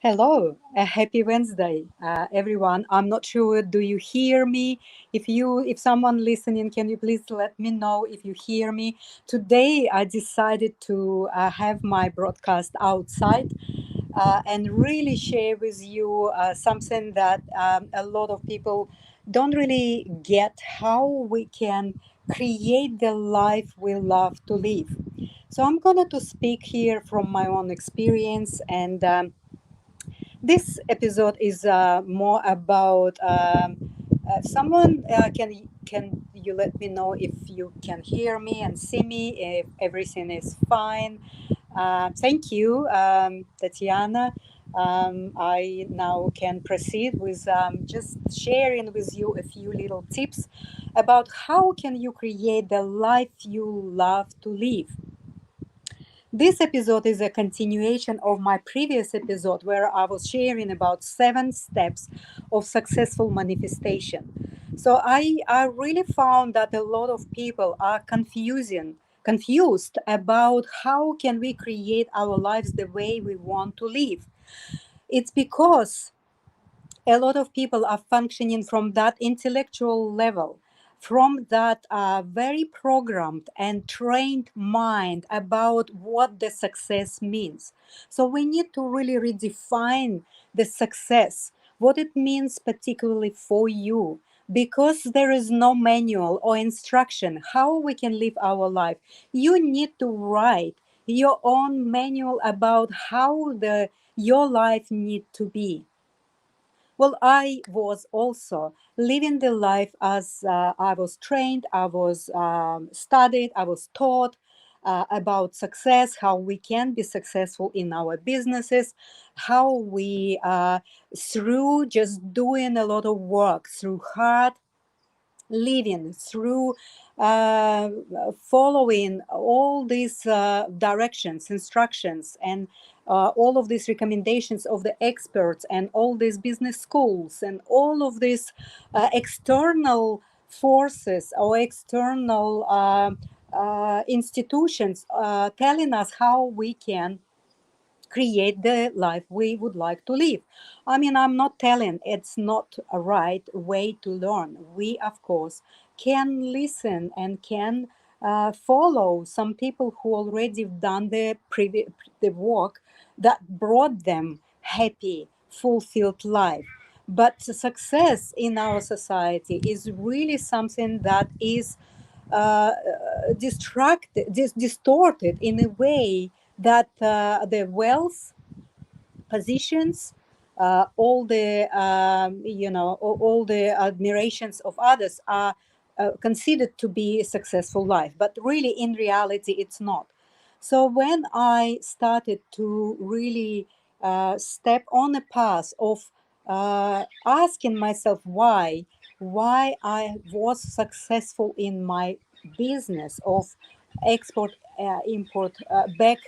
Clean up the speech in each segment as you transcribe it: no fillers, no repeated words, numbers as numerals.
Hello, a happy Wednesday, everyone. I'm not sure. Do you hear me? If someone listening, can you please let me know if you hear me? Today, I decided to have my broadcast outside and really share with you something that a lot of people don't really get: how we can create the life we love to live. So I'm going to speak here from my own experience and. This episode is more about someone can you let me know if you can hear me and see me, if everything is fine. Thank you, Tatiana. I now can proceed with just sharing with you a few little tips about how can you create the life you love to live. This episode is a continuation of my previous episode where I was sharing about 7 steps of successful manifestation. So I really found that a lot of people are confused about how can we create our lives the way we want to live. It's because a lot of people are functioning from that intellectual level, from that very programmed and trained mind about what the success means. So we need to really redefine the success, what it means particularly for you, because there is no manual or instruction how we can live our life. You need to write your own manual about how the your life need to be. Well, I was also living the life as I was trained, I was studied, I was taught about success, how we can be successful in our businesses, how we, through just doing a lot of work, through hard living, through uh, following all these directions, instructions, and all of these recommendations of the experts and all these business schools and all of these external forces or external institutions telling us how we can create the life we would like to live. I mean, I'm not telling it's not a right way to learn. We, of course, can listen and can follow some people who already done the work that brought them happy, fulfilled life. But success in our society is really something that is distorted in a way that the wealth, positions, all the all the admirations of others are considered to be a successful life, but really in reality it's not. So when I started to really step on a path of asking myself why I was successful in my business of export import back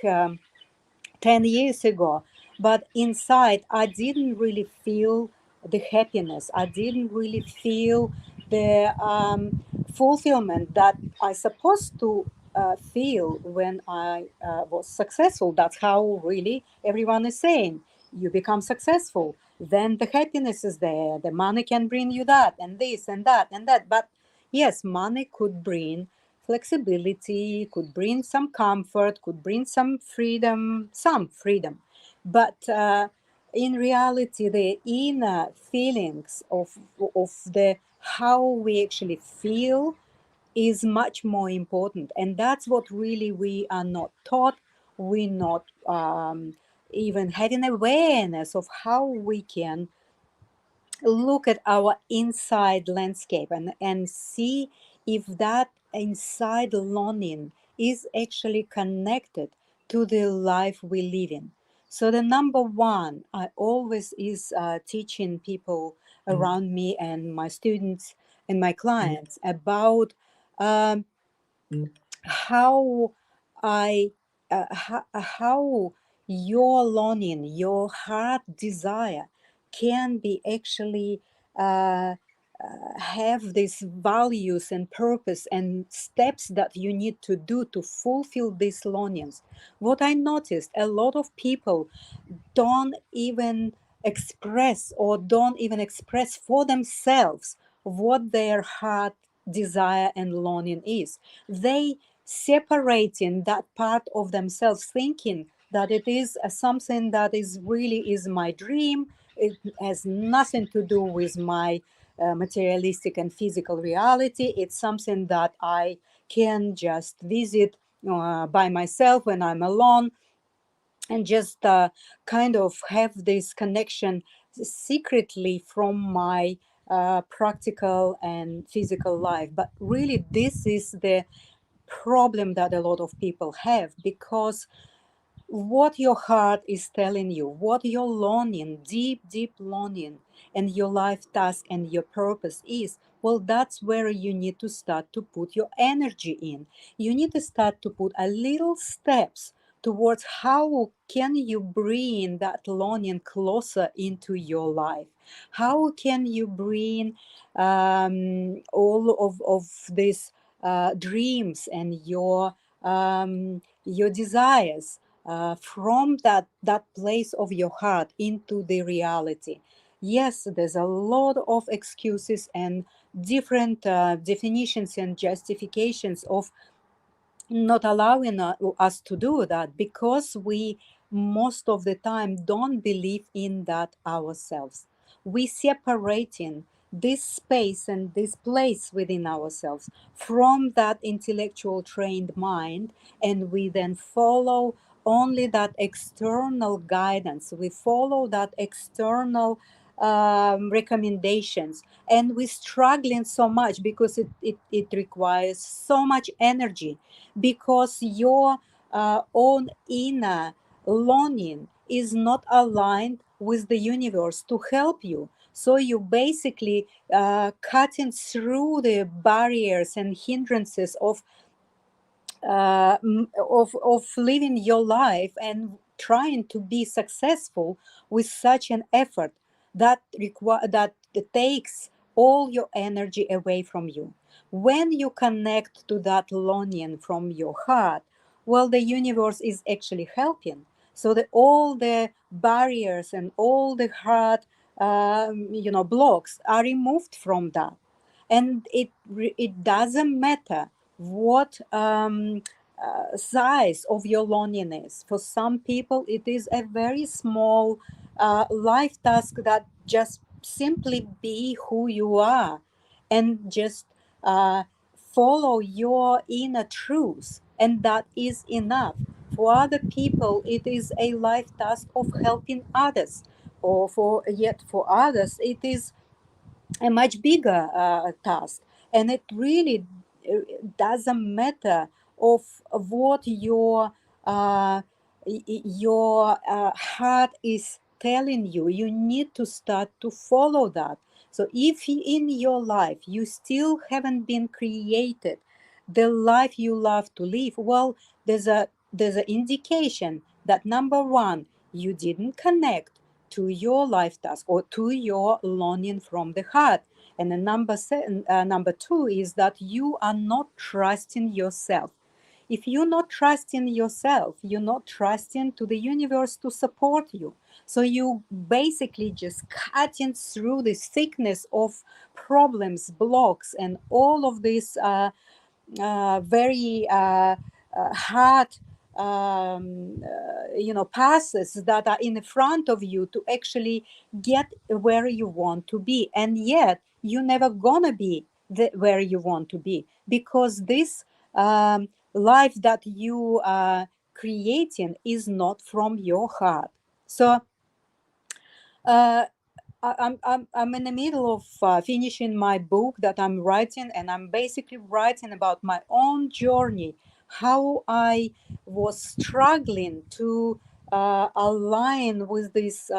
10 years ago, but inside I didn't really feel the happiness, I didn't really feel the fulfillment that I supposed to feel when I was successful. That's how really everyone is saying: you become successful, then the happiness is there, the money can bring you that and this and that and that. But yes, money could bring flexibility, could bring some comfort, could bring some freedom. But in reality, the inner feelings of the how we actually feel is much more important. And that's what really we are not taught. We're not even having awareness of how we can look at our inside landscape and see if that inside longing is actually connected to the life we live in. So the number one I always is teaching people around me and my students and my clients about um, how I how your longing, your heart desire can be actually uh, have these values and purpose and steps that you need to do to fulfill these longings. What I noticed, a lot of people don't even express for themselves what their heart desire and longing is. They separating that part of themselves, thinking that it is something that is really is my dream. It has nothing to do with my materialistic and physical reality. It's something that I can just visit by myself when I'm alone, and just kind of have this connection secretly from my practical and physical life. But really, this is the problem that a lot of people have, because what your heart is telling you, what your longing, deep, deep longing, and your life task and your purpose is, well, that's where you need to start to put your energy in. You need to start to put a little steps towards how can you bring that longing closer into your life. How can you bring all of these dreams and your desires from that place of your heart into the reality. Yes, there's a lot of excuses and different definitions and justifications of not allowing us to do that, because we most of the time don't believe in that ourselves. We separating this space and this place within ourselves from that intellectual trained mind, and we then follow only that external guidance. We follow that external recommendations, and we're struggling so much because it requires so much energy, because your own inner longing is not aligned with the universe to help you. So you basically cutting through the barriers and hindrances of living your life and trying to be successful with such an effort that takes all your energy away from you. When you connect to that longing from your heart, well, the universe is actually helping. So that all the barriers and all the hard blocks are removed from that. And it doesn't matter what size of your loneliness. For some people, it is a very small life task that just simply be who you are and just follow your inner truth, and that is enough. For other people, it is a life task of helping others, or for others, it is a much bigger task, and it really doesn't matter of what your heart is telling you. You need to start to follow that. So if in your life you still haven't been created the life you love to live, well, there's an indication that, number one, you didn't connect to your life task or to your longing from the heart. And then number two is that you are not trusting yourself. If you're not trusting yourself, you're not trusting to the universe to support you. So you basically just cutting through the thickness of problems, blocks, and all of these very hard passes that are in front of you to actually get where you want to be. And yet you're never gonna be where you want to be, because this life that you are creating is not from your heart. So uh, I'm in the middle of finishing my book that I'm writing, and I'm basically writing about my own journey, how I was struggling to align with this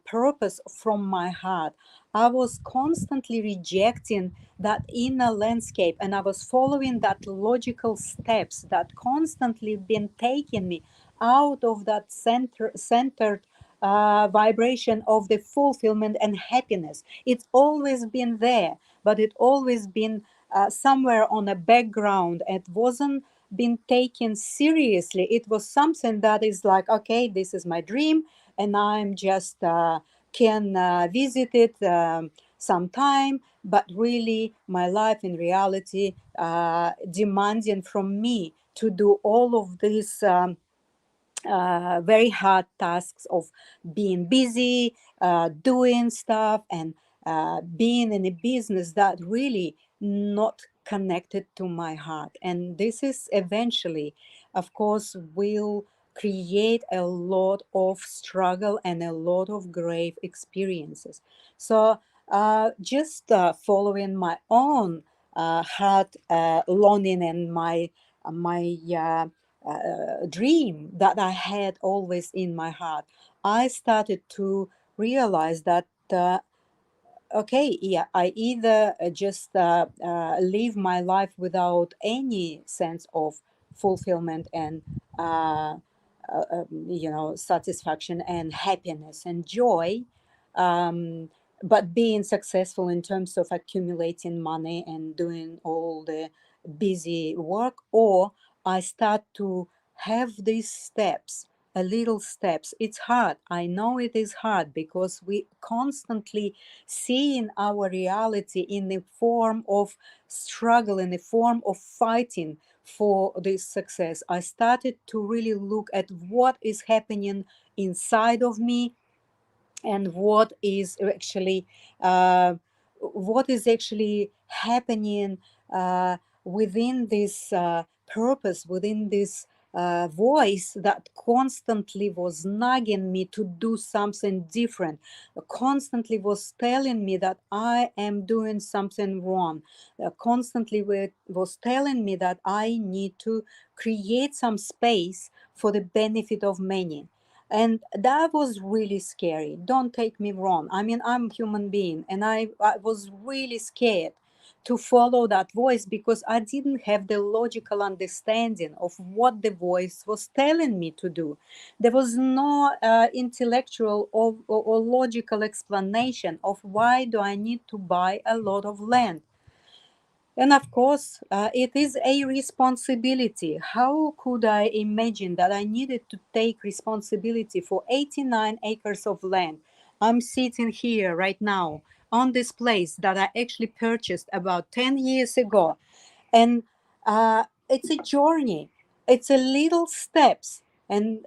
purpose from my heart. I was constantly rejecting that inner landscape, and I was following that logical steps that constantly been taking me out of that centered vibration of the fulfillment and happiness. It's always been there, but it always been somewhere on a background. It wasn't been taken seriously. It was something that is like, okay, this is my dream, and I'm just can visit it sometime. But really, my life in reality demanding from me to do all of these. Very hard tasks of being busy, doing stuff, and being in a business that really not connected to my heart. And this is eventually, of course, will create a lot of struggle and a lot of grave experiences. So just following my own heart longing and my dream that I had always in my heart, I started to realize that, okay, yeah, I either just live my life without any sense of fulfillment and satisfaction and happiness and joy, um, but being successful in terms of accumulating money and doing all the busy work, or I start to have these steps, a little steps. It's hard. I know it is hard because we constantly see in our reality in the form of struggle, in the form of fighting for this success. I started to really look at what is happening inside of me, and uh, what is actually happening uh, within this purpose, within this voice that constantly was nagging me to do something different, constantly was telling me that I am doing something wrong, constantly was telling me that I need to create some space for the benefit of many. And that was really scary. Don't take me wrong, I mean, I'm a human being, and I was really scared to follow that voice because I didn't have the logical understanding of what the voice was telling me to do. There was no intellectual or logical explanation of why do I need to buy a lot of land. And of course, it is a responsibility. How could I imagine that I needed to take responsibility for 89 acres of land? I'm sitting here right now on this place that I actually purchased about 10 years ago. And it's a journey, it's a little steps. And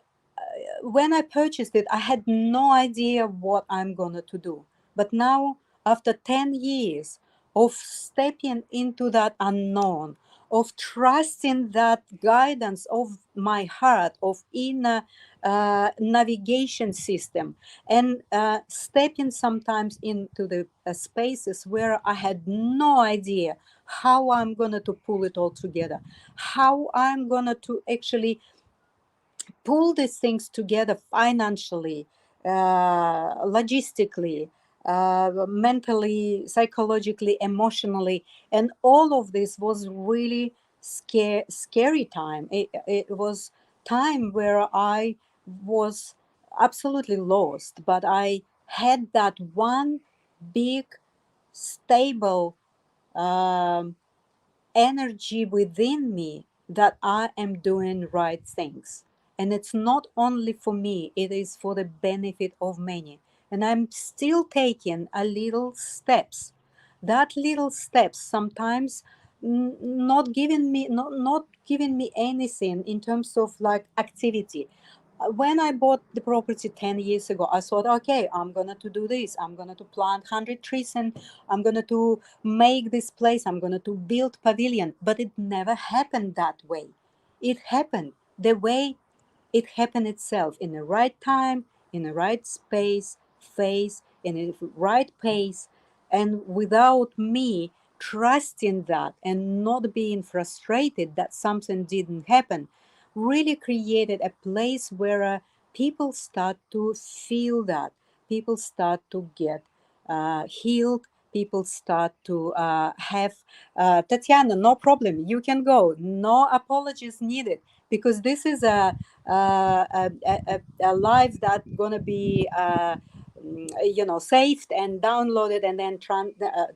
when I purchased it, I had no idea what I'm going to do. But now, after 10 years of stepping into that unknown, of trusting that guidance of my heart, of inner navigation system, and stepping sometimes into the spaces where I had no idea how I'm going to pull it all together, how I'm going to actually pull these things together financially, logistically, mentally, psychologically, emotionally. And all of this was really scary time. It was time where I was absolutely lost, but I had that one big, stable um, energy within me that I am doing right things. And it's not only for me, it is for the benefit of many. And I'm still taking a little steps. That little steps sometimes not giving me anything in terms of like activity. When I bought the property 10 years ago, I thought, okay, I'm gonna to do this. I'm gonna to plant 100 trees, and I'm gonna to make this place. I'm gonna to build pavilion. But it never happened that way. It happened the way it happened itself, in the right time, in the right space, phase, in the right pace, and without me trusting that and not being frustrated that something didn't happen, really created a place where people start to feel that, people start to get healed, people start to have Tatiana, no problem, you can go, no apologies needed. because this is a live that gonna be saved and downloaded and then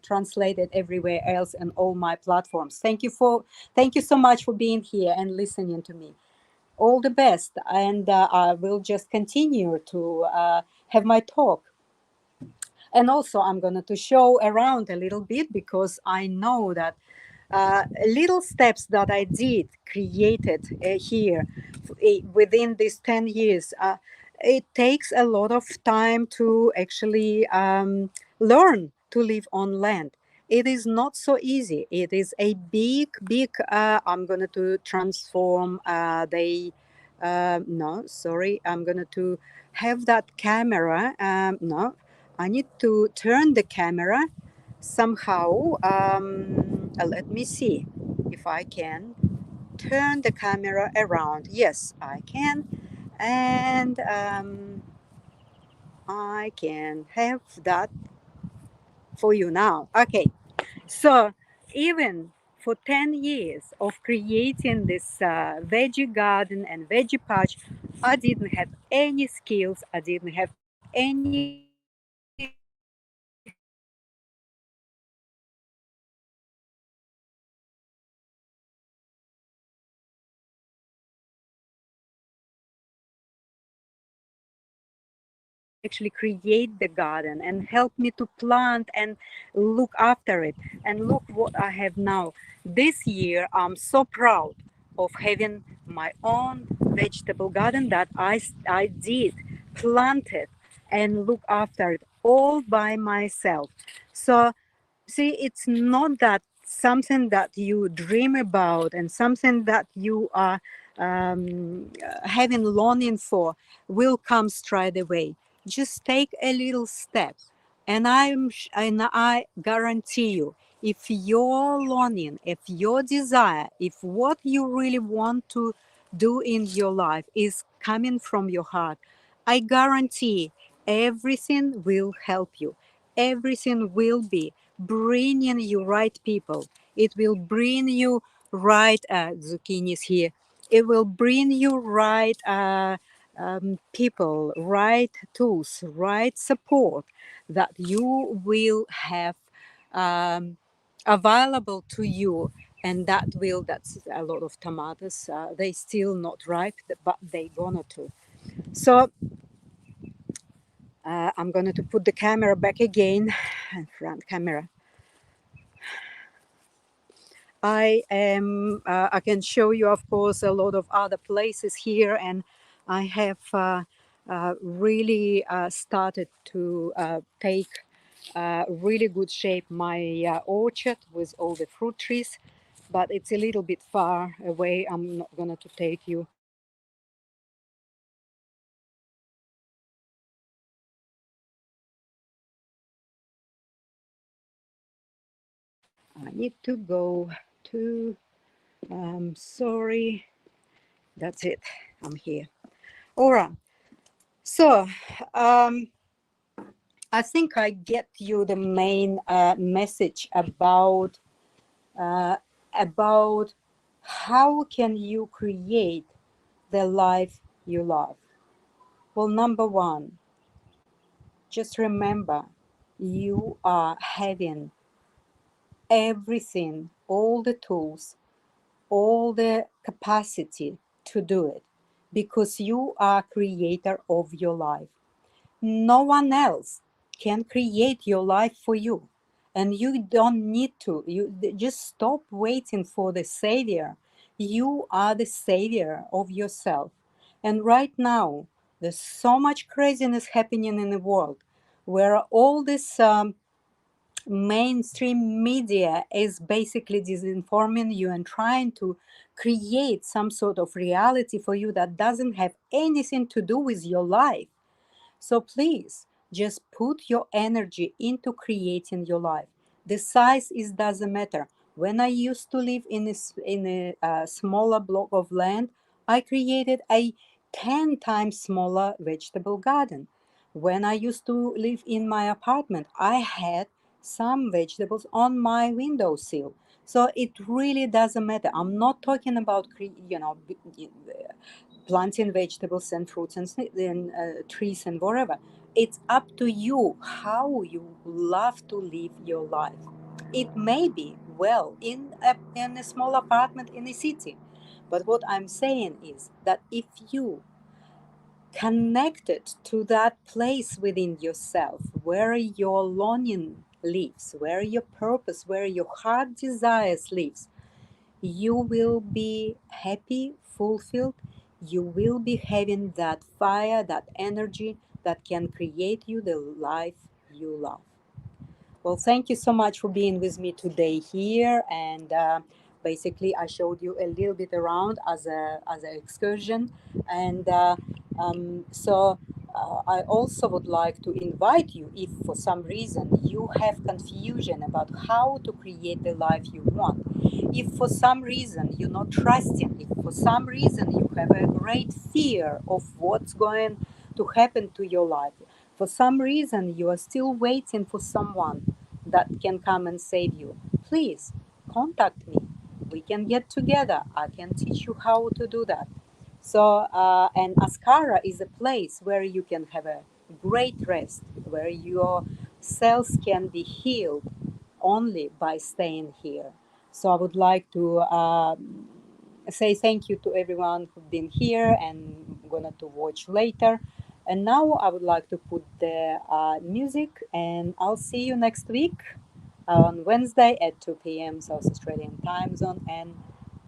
translated everywhere else in all my platforms. Thank you so much for being here and listening to me. All the best, and I will just continue to have my talk. And also I'm going to show around a little bit, because I know that little steps that I did created here within these 10 years, it takes a lot of time to actually learn to live on land. It is not so easy. It is a big, I'm going to transform no, sorry, I'm going to have that camera. No, I need to turn the camera somehow. Let me see if I can turn the camera around. Yes, I can. And I can have that for you now. Okay, so even for 10 years of creating this veggie garden and veggie patch, I didn't have any skills, I didn't have any actually create the garden and help me to plant and look after it. And look what I have now. This year, I'm so proud of having my own vegetable garden that I did, planted and look after it all by myself. So see, it's not that something that you dream about and something that you are having longing for will come straight away. Just take a little step, and and I guarantee you, if your longing, if your desire, if what you really want to do in your life is coming from your heart, I guarantee everything will help you. Everything will be bringing you right people. It will bring you right zucchinis here. It will bring you right people, right tools, right support that you will have um, available to you. And that's a lot of tomatoes. They still not ripe, but they gonna to. So I'm going to put the camera back again, front camera. I can show you, of course, a lot of other places here, and I have really started to take really good shape my orchard with all the fruit trees, but it's a little bit far away. I'm not going to take you. I need to go to, sorry, that's it, I'm here. All right, so I think I get you the main message uh, about how can you create the life you love. Well, number one, just remember you are having everything, all the tools, all the capacity to do it, because you are creator of your life. No one else can create your life for you, and you don't need to. You just stop waiting for the savior. You are the savior of yourself. And right now there's so much craziness happening in the world, where all this mainstream media is basically disinforming you and trying to create some sort of reality for you that doesn't have anything to do with your life. So please just put your energy into creating your life. The size is doesn't matter. When I used to live in a smaller block of land, I created a 10 times smaller vegetable garden. When I used to live in my apartment, I had some vegetables on my windowsill. So it really doesn't matter. I'm not talking about planting vegetables and fruits and trees and whatever. It's up to you how you love to live your life. It may be well in a small apartment in a city, but what I'm saying is that if you connected to that place within yourself where your longing lives, where your purpose, where your heart desires lives, you will be happy, fulfilled. You will be having that fire, that energy that can create you the life you love. Well, thank you so much for being with me today here. And basically, I showed you a little bit around as an excursion. And I also would like to invite you, if for some reason you have confusion about how to create the life you want, if for some reason you're not trusting, if for some reason you have a great fear of what's going to happen to your life, for some reason you are still waiting for someone that can come and save you, please contact me. We can get together. I can teach you how to do that. So, and Askara is a place where you can have a great rest, where your cells can be healed only by staying here. So, I would like to say thank you to everyone who've been here and gonna to watch later. And now I would like to put the music, and I'll see you next week on Wednesday at 2 p.m. South Australian time zone. And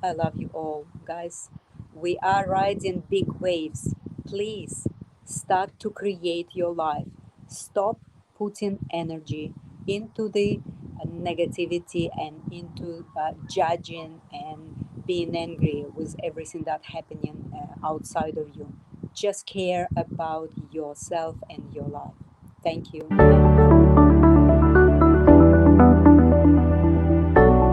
I love you all, guys. We are riding big waves. Please start to create your life. Stop putting energy into the negativity and into judging and being angry with everything that's happening outside of you. Just care about yourself and your life. Thank you.